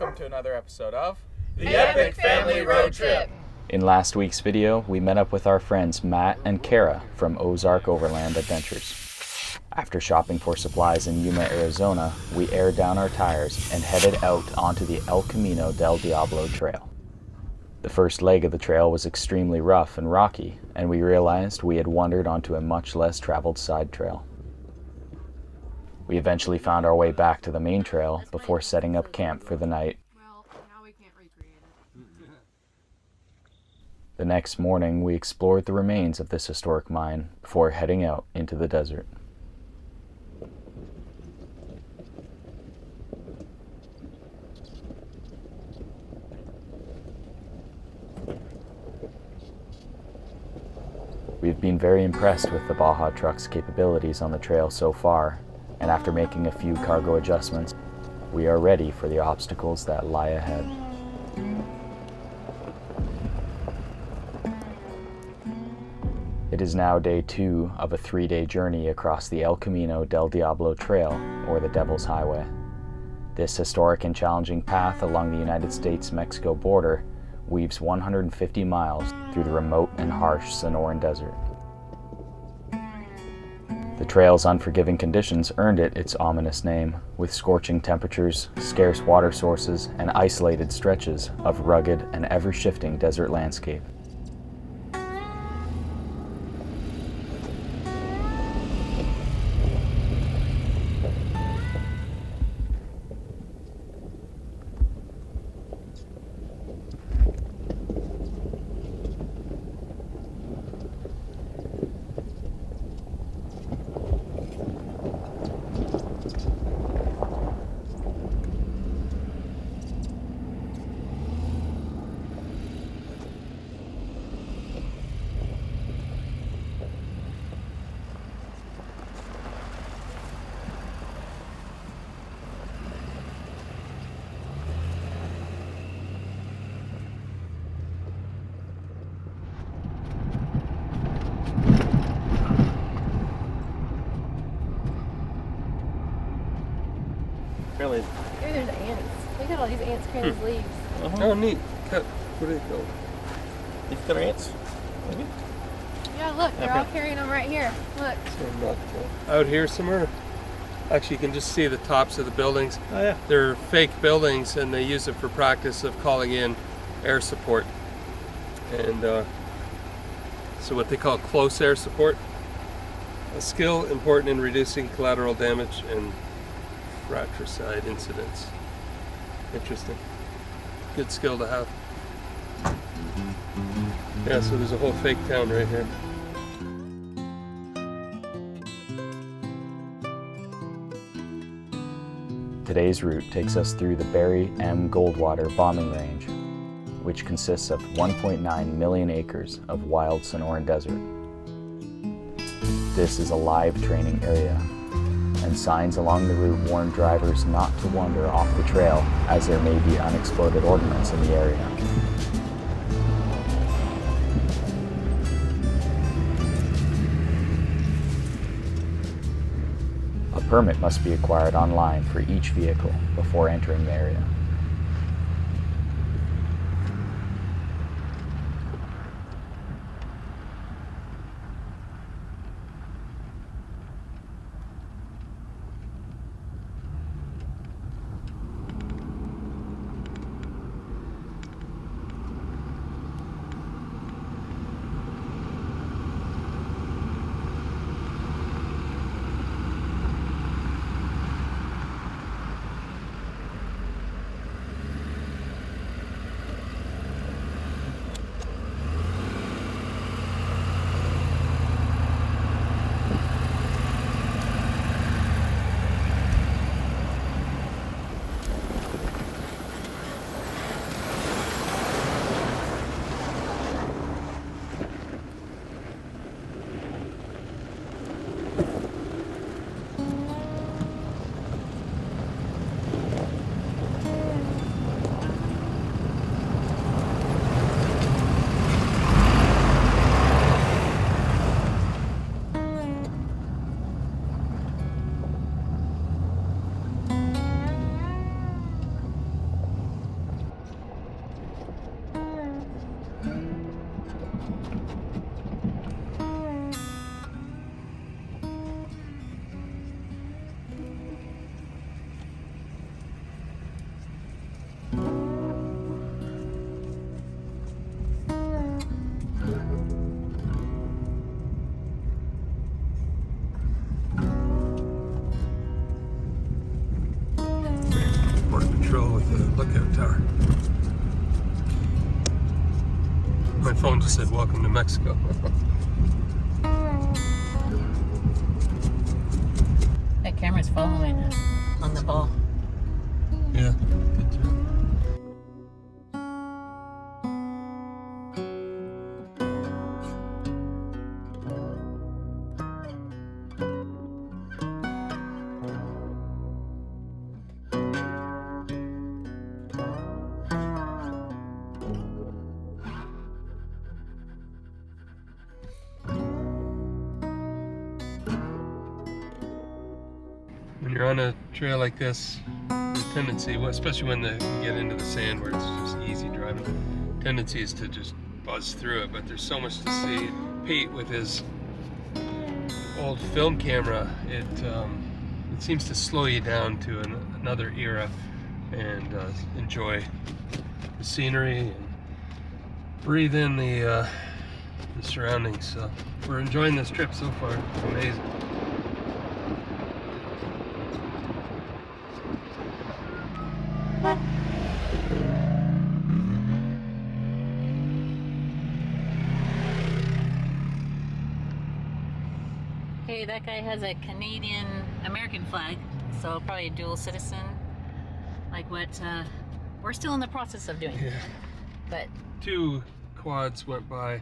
welcome to another episode of The Epic Family Road Trip. In last week's video, we met up with our friends Matt and Kara from Ozark Overland Adventures. After shopping for supplies in Yuma, Arizona, we aired down our tires and headed out onto the El Camino del Diablo trail. The first leg of the trail was extremely rough and rocky, and we realized we had wandered onto a much less traveled side trail. We eventually found our way back to the main trail before setting up camp for the night. Well, now we can't recreate it. The next morning, we explored the remains of this historic mine before heading out into the desert. We've been very impressed with the Baja truck's capabilities on the trail so far, and after making a few cargo adjustments, we are ready for the obstacles that lie ahead. It is now day 2 of a 3-day journey across the El Camino del Diablo Trail, or the Devil's Highway. This historic and challenging path along the United States-Mexico border weaves 150 miles through the remote and harsh Sonoran Desert. The trail's unforgiving conditions earned it its ominous name, with scorching temperatures, scarce water sources, and isolated stretches of rugged and ever-shifting desert landscape. Really? Here, there's ants. Look at all these ants carrying these leaves. Oh, neat. Cut. What do they call? Leaf cutter ants? Maybe? Yeah, look, they're all carrying them right here. Look. So not out here somewhere. Actually, you can just see the tops of the buildings. Oh yeah. They're fake buildings, and they use it for practice of calling in air support. And so what they call close air support, a skill important in reducing collateral damage and fratricide incidents. Interesting. Good skill to have. Yeah, so there's a whole fake town right here. Today's route takes us through the Barry M. Goldwater bombing range, which consists of 1.9 million acres of wild Sonoran desert. This is a live training area, and signs along the route warn drivers not to wander off the trail as there may be unexploded ordnance in the area. A permit must be acquired online for each vehicle before entering the area. phone just said, "Welcome to Mexico." That camera's following on the ball. Yeah, good job. When you're on a trail like this, the tendency, well, especially when you get into the sand where it's just easy driving, tendency is to just buzz through it, but there's so much to see. Pete, with his old film camera, it seems to slow you down to another era and enjoy the scenery and breathe in the surroundings. So we're enjoying this trip so far. It's amazing. Okay, that guy has a Canadian American flag, so probably a dual citizen, like what we're still in the process of doing. Yeah. But 2 quads went by.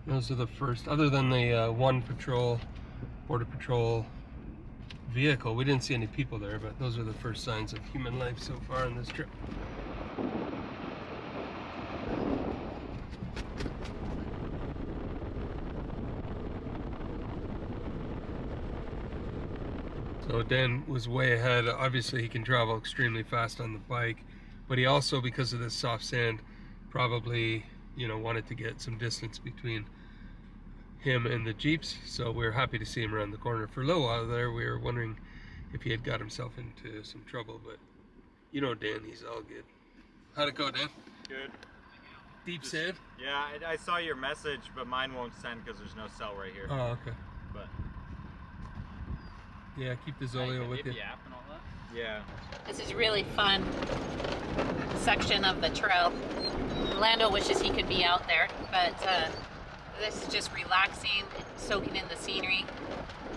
Those are the first, other than the one border patrol vehicle. We didn't see any people there, but those are the first signs of human life so far on this trip. So Dan was way ahead. Obviously he can travel extremely fast on the bike, but he also, because of this soft sand, probably, you know, wanted to get some distance between him and the Jeeps. So we're happy to see him around the corner. For a little while there, we were wondering if he had got himself into some trouble, but you know Dan, he's all good. How'd it go, Dan? Good. Deep sand? Yeah, I saw your message, but mine won't send because there's no cell right here. Oh, okay. But yeah, keep the Zolio with you. yeah, this is really fun section of the trail. Orlando wishes he could be out there, but this is just relaxing, soaking in the scenery.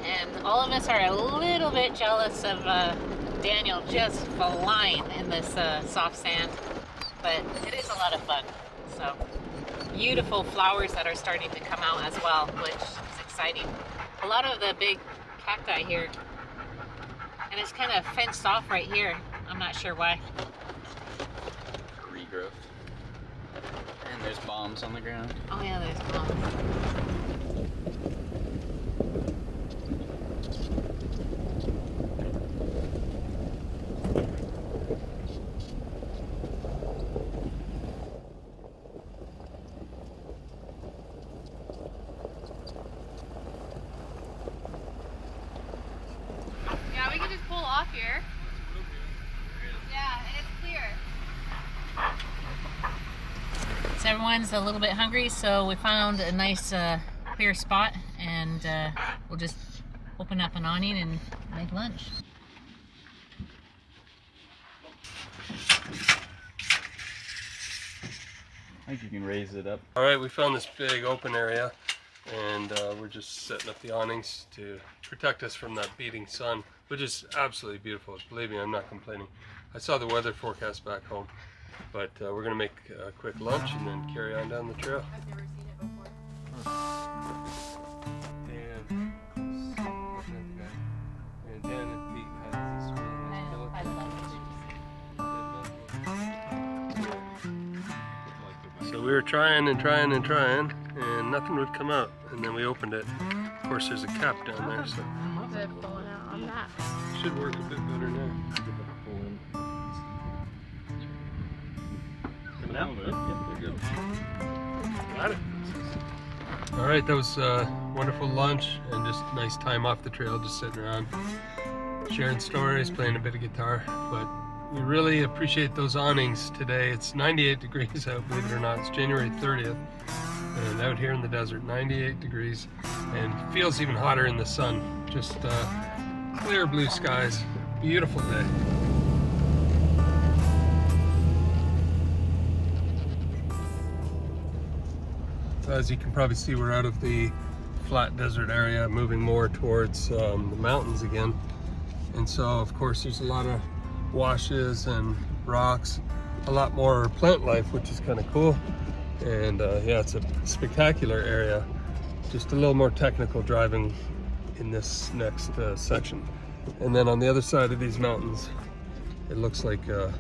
And all of us are a little bit jealous of Daniel just flying in this soft sand, but it is a lot of fun. So beautiful flowers that are starting to come out as well, which is exciting. A lot of the big cacti here, and it's kind of fenced off right here. I'm not sure why. Regrowth. And there's bombs on the ground. Oh yeah, there's bombs. Yeah, we can just pull off here. Yeah, and it's clear. So everyone's a little bit hungry, so we found a nice clear spot, and we'll just open up an awning and make lunch. I think you can raise it up. All right, we found this big open area, and we're just setting up the awnings to protect us from that beating sun, which is absolutely beautiful. Believe me, I'm not complaining. I saw the weather forecast back home, but we're gonna make a quick lunch and then carry on down the trail. I've never seen it before. And Dan and Pete has this really nice pillow. I love So we were trying and trying and trying, and nothing would come out. And then we opened it. Of course, there's a cap down there, so Is it pulling out on that? it should work a bit better now. coming out. Yep, they're good. Got it. All right, that was a wonderful lunch and just nice time off the trail, just sitting around, sharing stories, playing a bit of guitar. But we really appreciate those awnings today. It's 98 degrees out, believe it or not. It's January 30th, and out here in the desert, 98 degrees, and feels even hotter in the sun. Just clear blue skies, beautiful day. As you can probably see, we're out of the flat desert area, moving more towards the mountains again. And so, of course, there's a lot of washes and rocks, a lot more plant life, which is kind of cool. And yeah, it's a spectacular area. Just a little more technical driving in this next section. And then on the other side of these mountains, it looks like a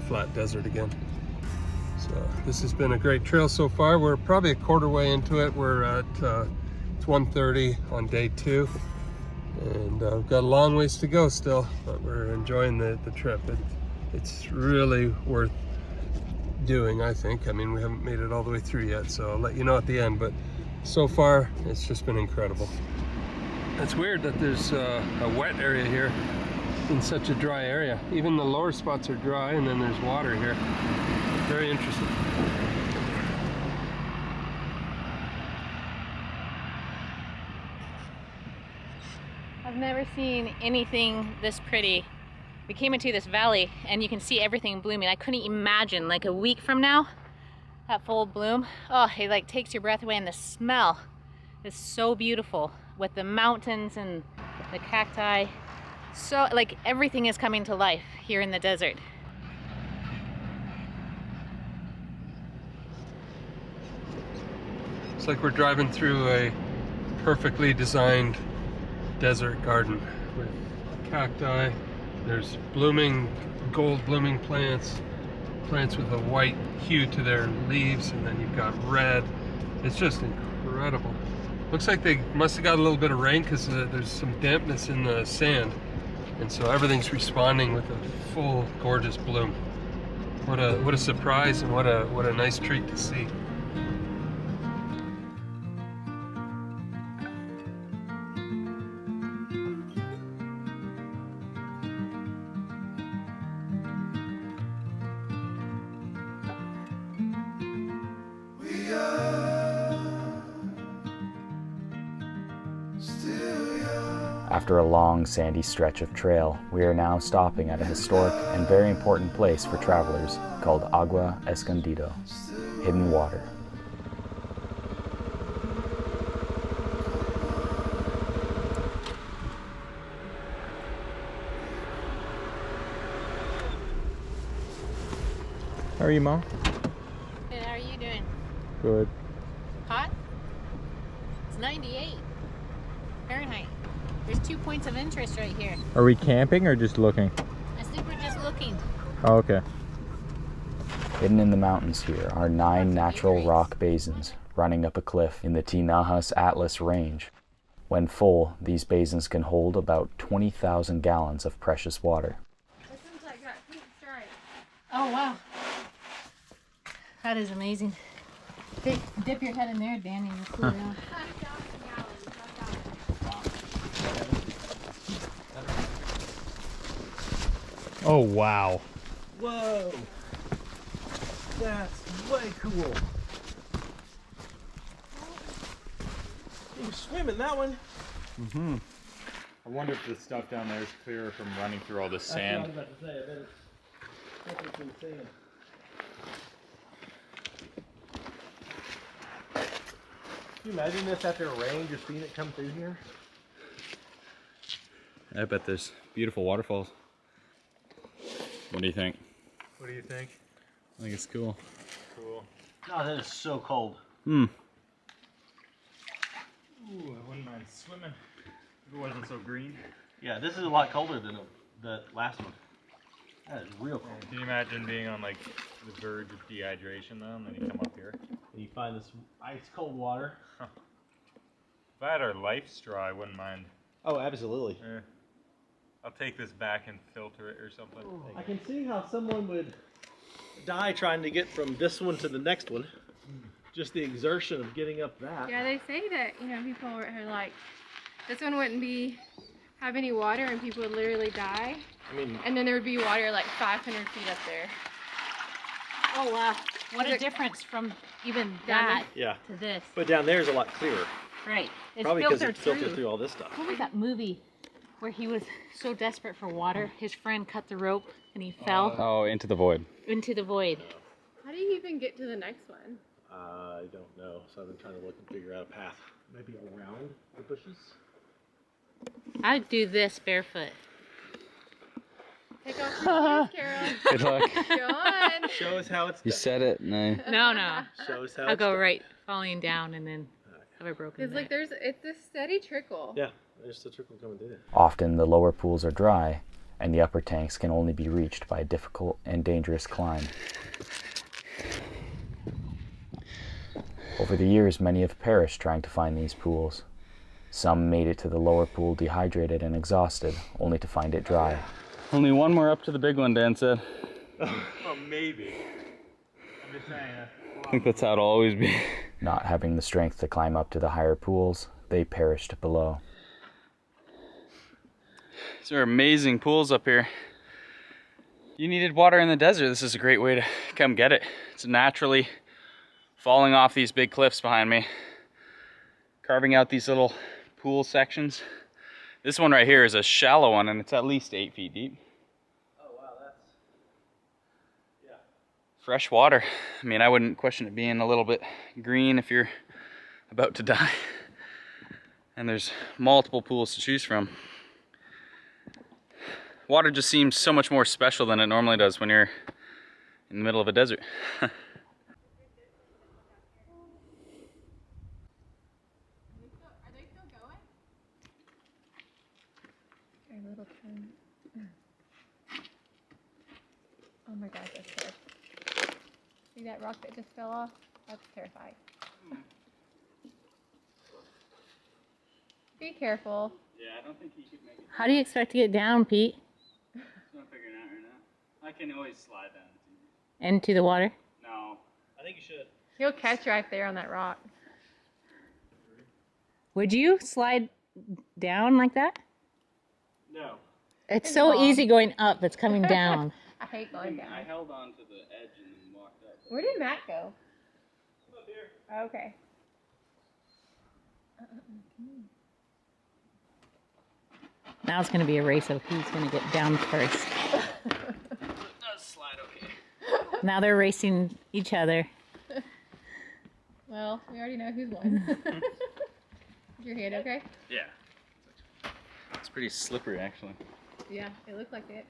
flat desert again. So this has been a great trail so far. We're probably a quarter way into it. We're at it's 1:30 on day 2, and we've got a long ways to go still, but we're enjoying the trip. It's really worth doing, I think. I mean, we haven't made it all the way through yet, so I'll let you know at the end, but so far it's just been incredible. It's weird that there's a wet area here in such a dry area. Even the lower spots are dry, and then there's water here. Very interesting. I've never seen anything this pretty. We came into this valley and you can see everything blooming. I couldn't imagine like a week from now, that full bloom. Oh, it like takes your breath away, and the smell is so beautiful with the mountains and the cacti. So like everything is coming to life here in the desert. It's like we're driving through a perfectly designed desert garden with cacti. There's blooming, gold blooming plants with a white hue to their leaves, and then you've got red. It's just incredible. Looks like they must have got a little bit of rain because there's some dampness in the sand, and so everything's responding with a full gorgeous bloom. What a surprise, and what a nice treat to see. After a long sandy stretch of trail, we are now stopping at a historic and very important place for travelers called Agua Escondido, hidden water. How are you, Mom? Good, how are you doing? Good. Hot? It's 98 Fahrenheit. There's 2 points of interest right here. Are we camping or just looking? I think we're just looking. Oh, okay. Hidden in the mountains here are 9 natural rock basins running up a cliff in the Tinajas Atlas Range. When full, these basins can hold about 20,000 gallons of precious water. This one's like got pink stripes. Oh, wow. That is amazing. Dip your head in there, Danny. You'll cool down. 5,000 gallons. 5,000. Oh, wow. Whoa! That's way cool. You can swim in that one. Mm-hmm. I wonder if the stuff down there is clearer from running through all this sand. That's what I was about to say. I bet it's insane. Can you imagine this after a rain, just seeing it come through here? I bet there's beautiful waterfalls. What do you think? What do you think? I think it's cool. Cool. Oh, that is so cold. Ooh, I wouldn't mind swimming if it wasn't so green. Yeah, this is a lot colder than the last one. That is real cold. Can you imagine being on like the verge of dehydration though, and then you come up here? And you find this ice cold water. If I had our life straw, I wouldn't mind. Oh, absolutely. I'll take this back and filter it or something. I can see how someone would die trying to get from this one to the next one. Just the exertion of getting up that. Yeah, they say that, you know, people are like, this one wouldn't have any water and people would literally die. I mean, And then there would be water like 500 feet up there. Oh, wow. What a difference from even that yeah. to this. But down there is a lot clearer. Right. It's Probably because filtered it's filtered through all this stuff. What was that movie where he was so desperate for water, his friend cut the rope and he fell Oh, into the void. into the void? How do you even get to the next one? I don't know, so I've been trying to look and figure out a path. Maybe around the bushes? I'd do this barefoot. Take off your shoes, Carol. Good luck. Go on. Show us how it's You done. said it, and I... No. Show us how I'll it's go done. right falling down and then have a broken It's like neck. it's a steady trickle. Yeah, there's the trickle coming through there. Often the lower pools are dry, and the upper tanks can only be reached by a difficult and dangerous climb. Over the years, many have perished trying to find these pools. Some made it to the lower pool dehydrated and exhausted, only to find it dry. Only one more up to the big one, Dan said. Well, maybe. I'm just saying. I think that's how it'll always be. Not having the strength to climb up to the higher pools, they perished below. These are amazing pools up here. You needed water in the desert. This is a great way to come get it. It's naturally falling off these big cliffs behind me, carving out these little pool sections. This one right here is a shallow one, and it's at least 8 feet deep. Oh wow, that's... Yeah. Fresh water. I mean, I wouldn't question it being a little bit green if you're about to die. And there's multiple pools to choose from. Water just seems so much more special than it normally does when you're in the middle of a desert. Are they still going? A little turn. Oh my gosh, that's scary. See that rock that just fell off? That's terrifying. Be careful. Yeah, I don't think he could make it. How do you expect to get down, Pete? I'm figuring it out right now. I can always slide down. Into the water? No. I think you should. He'll catch right there on that rock. Would you slide down like that? No. It's so long. easy going up, it's coming down. I hate going down. I held on to the edge and then walked up. Where did Matt go? Up here. Okay. Now it's going to be a race of who's going to get down first. Does slide okay. Now they're racing each other. Well, we already know who's won. Is your hand okay? Yeah. It's pretty slippery, actually. Yeah, it looked like it.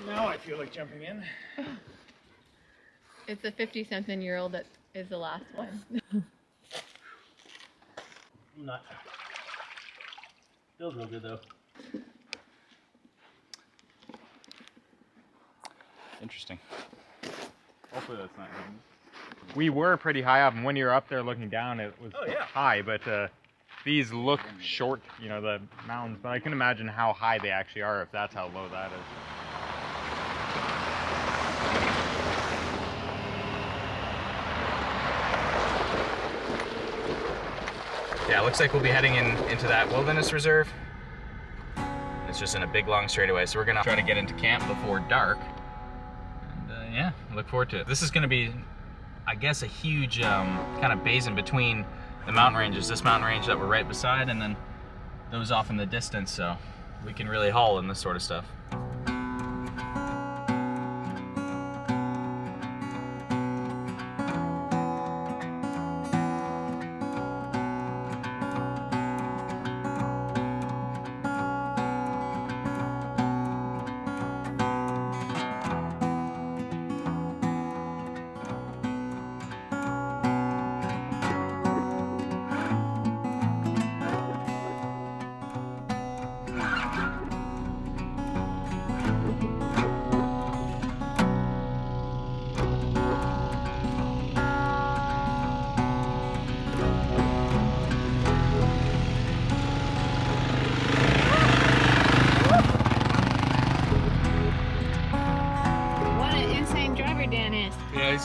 Now I feel like jumping in. It's a 50-something-year-old that is the last one. I'm not. Feels real good though. Interesting. Hopefully that's not hidden. We were pretty high up, and when you're up there looking down, it was high, but these look short, you know, the mountains, but I can imagine how high they actually are if that's how low that is. Yeah, it looks like we'll be heading into that wilderness reserve. It's just in a big long straightaway, so we're gonna try to get into camp before dark. And yeah, look forward to it. This is gonna be, I guess, a huge kind of basin between the mountain ranges. This mountain range that we're right beside, and then those off in the distance, so we can really haul in this sort of stuff. What an insane driver Dan is. Yeah,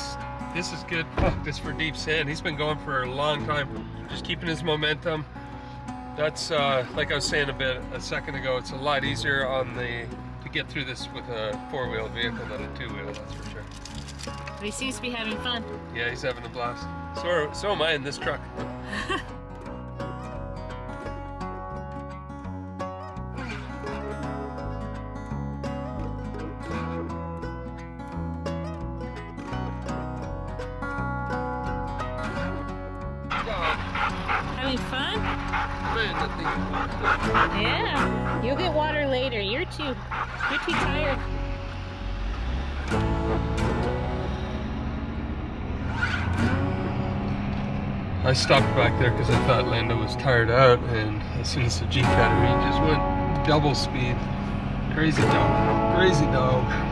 this is good practice for deep sand. He's been going for a long time, just keeping his momentum. That's like I was saying a second ago. It's a lot easier to get through this with a four-wheel vehicle than a two-wheel. That's for sure. But he seems to be having fun. Yeah, he's having a blast. So am I in this truck. any fun? Man, that thing is locked up. Yeah. You'll get water later. You're too tired. I stopped back there because I thought Lando was tired out, and as soon as the Jeep got her, he just went double speed. Crazy dog. Crazy dog.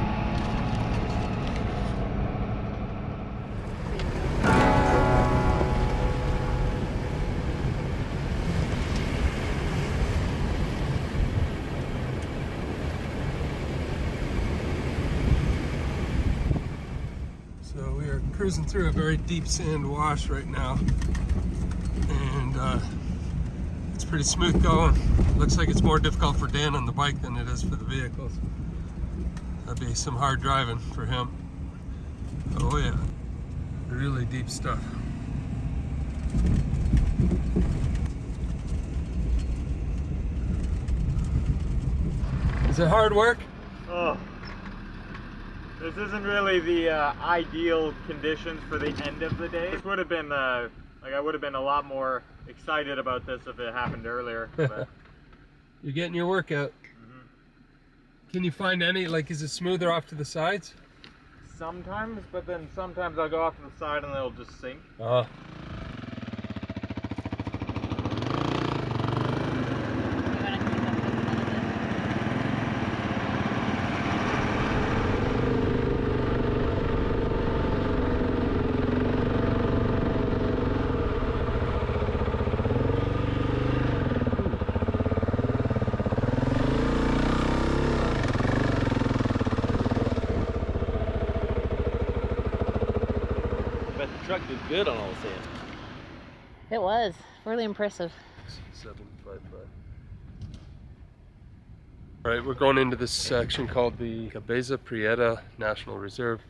So we are cruising through a very deep sand wash right now, and it's pretty smooth going. Looks like it's more difficult for Dan on the bike than it is for the vehicles. That'd be some hard driving for him. Oh yeah, really deep stuff. Is it hard work? Oh. This isn't really the ideal conditions for the end of the day. This would have been, like I would have been a lot more excited about this if it happened earlier. But. You're getting your workout. Can you find any, like, is it smoother off to the sides? Sometimes, but then sometimes I'll go off to the side and it'll just sink. The truck did good on all the sand. It was really impressive. 755. All right, we're going into this section called the Cabeza Prieta National Reserve,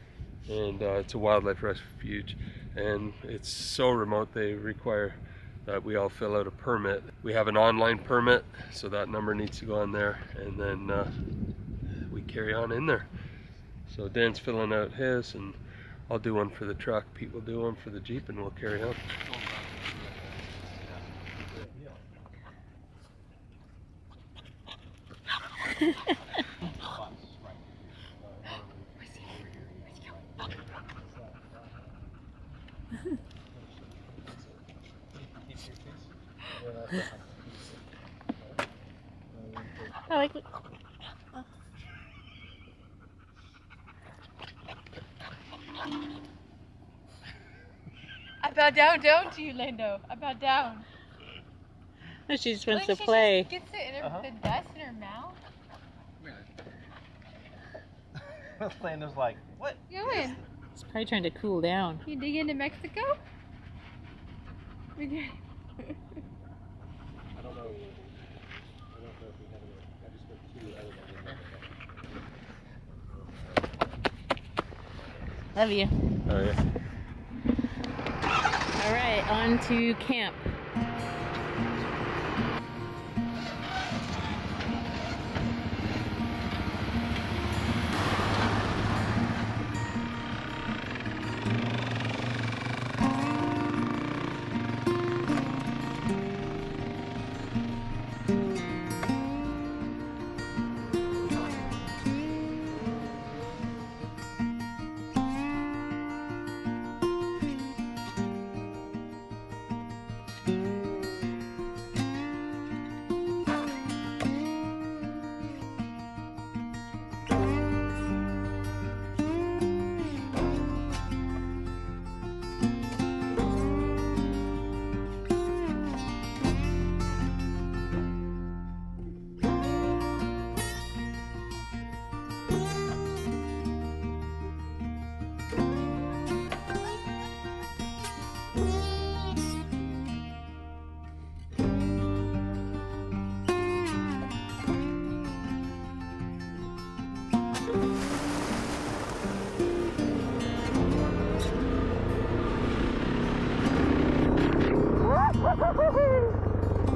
and it's a wildlife refuge, and it's so remote they require that we all fill out a permit. We have an online permit, so that number needs to go on there, and then we carry on in there. So Dan's filling out his, and I'll do one for the truck. Pete will do one for the Jeep, and we'll carry on. I like it. I bow down to you, Lando. I bow down. She just wants Look, to she play. just gets it in her, the dust in her mouth. Lando's like, what? Going. She's probably trying to cool down. You dig into Mexico? We did. I don't know. I don't know if we have any. I just put 2 other than Love you. Oh yeah. All right, on to camp.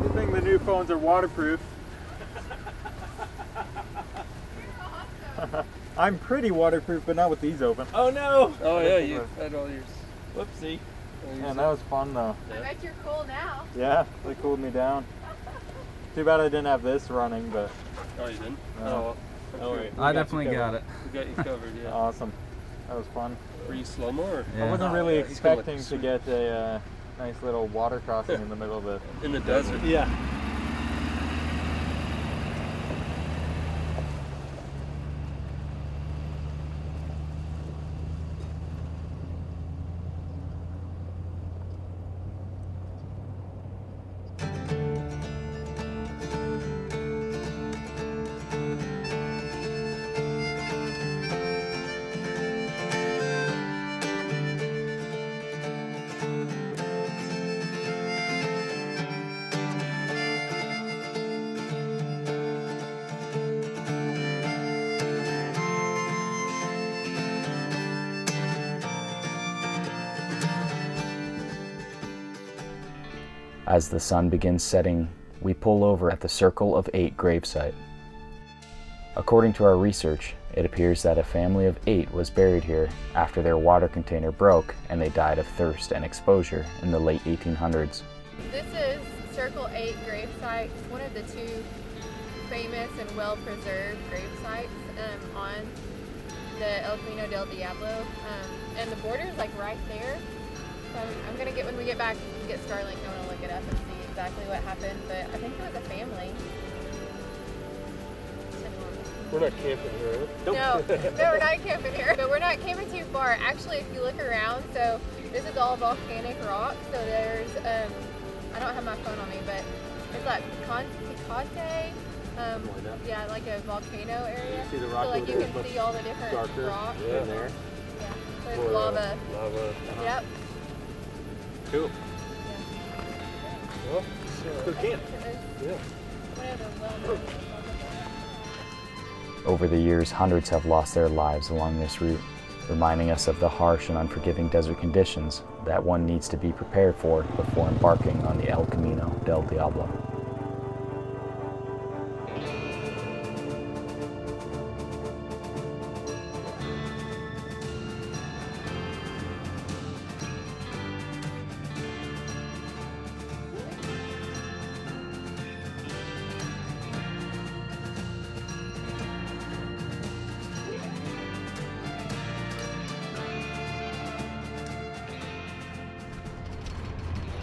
Good thing the new phones are waterproof. I'm pretty waterproof, but not with these open. Oh no! Oh yeah, you've had all yours. Whoopsie. Man, that was fun though. I bet you're cool now. Yeah, they cooled me down. Too bad I didn't have this running, but. Oh, you didn't? No. Oh, well. I'm Oh, sure wait. I definitely got it. we got you covered, yeah. Awesome. That was fun. Were you slow-mo or? I wasn't really He's gonna look expecting to sweet. get a nice little water crossing in the middle of the. In the desert. Yeah. As the sun begins setting, we pull over at the Circle of 8 gravesite. According to our research, it appears that a family of 8 was buried here after their water container broke and they died of thirst and exposure in the late 1800s. This is Circle 8 gravesite, one of the 2 famous and well-preserved gravesites on the El Camino del Diablo. And the border is like right there. So I'm gonna get, when we get back, get Starlink, I wanna look it up and see exactly what happened, but I think it was a family. We're not camping here, are we? No, we're not camping here, but we're not camping too far. Actually, if you look around, so this is all volcanic rock, so there's, I don't have my phone on me, but it's like Picante, yeah, like a volcano area. See the So rock like you over there can looks see all the different darker rocks. in there. Yeah, so it's lava. Lava. Yep. Cool. Well, Good camp. yeah. Over the years, hundreds have lost their lives along this route, reminding us of the harsh and unforgiving desert conditions that one needs to be prepared for before embarking on the El Camino del Diablo.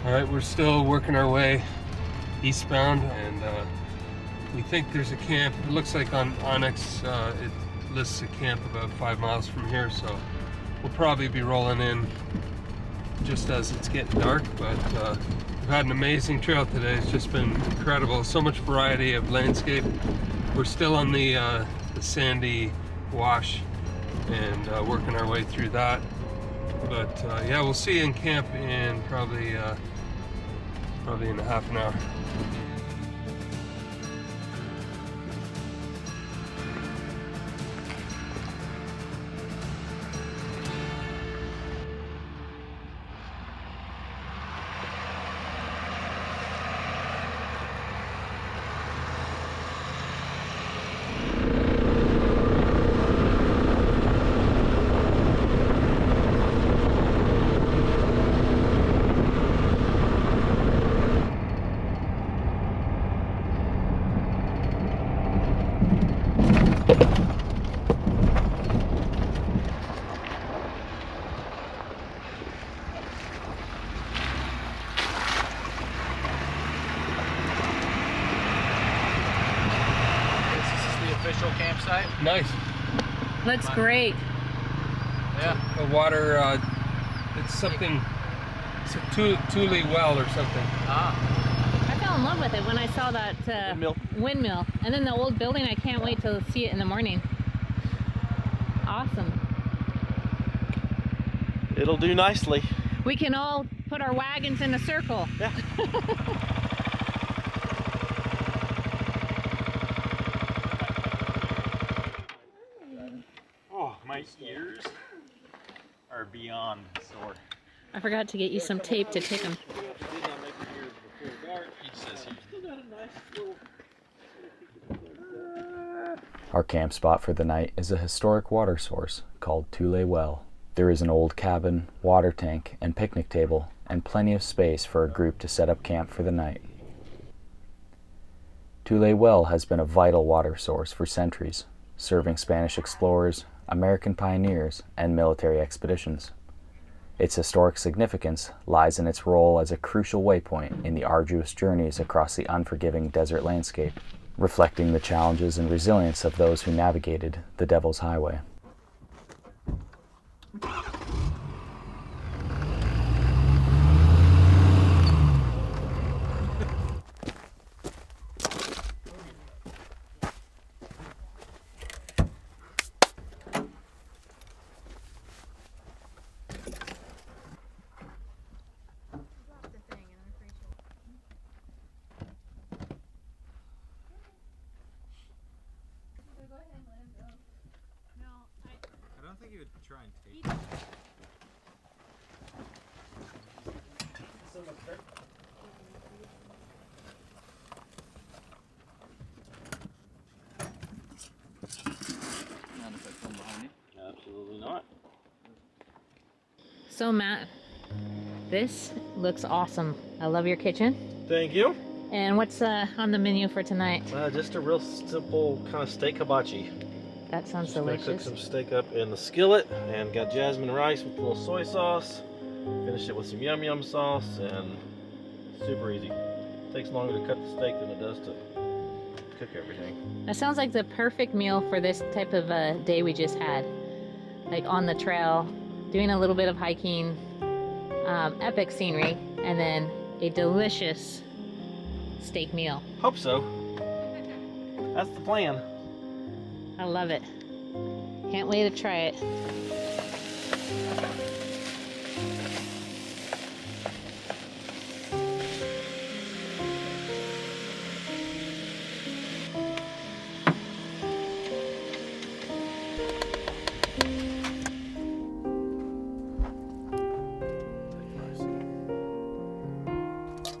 All right, we're still working our way eastbound, and we think there's a camp. It looks like on Onyx, it lists a camp about 5 miles from here, so we'll probably be rolling in just as it's getting dark, but we've had an amazing trail today. It's just been incredible. So much variety of landscape. We're still on the sandy wash and working our way through that. But yeah, we'll see you in camp in probably in a half an hour. Official campsite. Nice. Looks great. Yeah. The water, it's something, it's a Thule well or something. Ah. I fell in love with it when I saw that windmill. And then the old building, I can't wait to see it in the morning. Awesome. It'll do nicely. We can all put our wagons in a circle. Yeah. Oh, my ears are beyond sore. I forgot to get you some tape to take them. Our camp spot for the night is a historic water source called Thule Well. There is an old cabin, water tank, and picnic table, and plenty of space for a group to set up camp for the night. Tule Well has been a vital water source for centuries, serving Spanish explorers, American pioneers, and military expeditions. Its historic significance lies in its role as a crucial waypoint in the arduous journeys across the unforgiving desert landscape, reflecting the challenges and resilience of those who navigated the Devil's Highway. I don't think he would try and take Absolutely not. So Matt, this looks awesome. I love your kitchen. Thank you. And what's on the menu for tonight? Just a real simple kind of steak hibachi. That sounds Just gonna cook delicious. some steak up in the skillet and got jasmine rice with a little soy sauce. Finish it with some yum yum sauce and super easy. Takes longer to cut the steak than it does to cook everything. That sounds like the perfect meal for this type of day we just had. Like on the trail, doing a little bit of hiking, epic scenery, and then a delicious steak meal. Hope so. That's the plan. I love it. Can't wait to try it.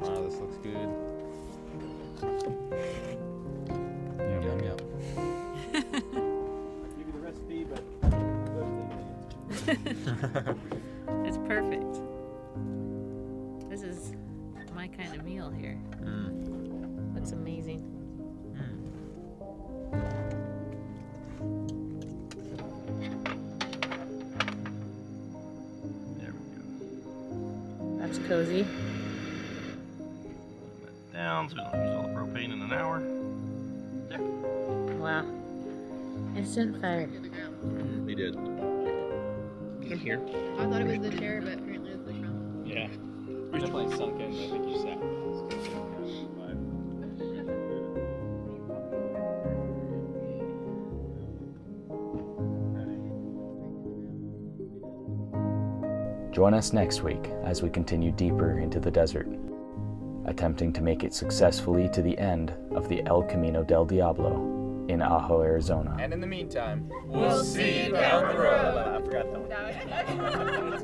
Wow, this looks good. Yum, yum. I'll give you the recipe, but It's perfect. This is my kind of meal here. Looks amazing. there we go. That's cozy. Down so we don't use all the propane in an hour. There. Wow. Instant fire. They did. Get him here. I thought it was the chair, but apparently it's the front. Yeah. Definitely sunk in. I think you sat. Join us next week as we continue deeper into the desert, attempting to make it successfully to the end of the El Camino del Diablo in Ajo, Arizona. And in the meantime, We'll see you down the road. I forgot that one. That was- That's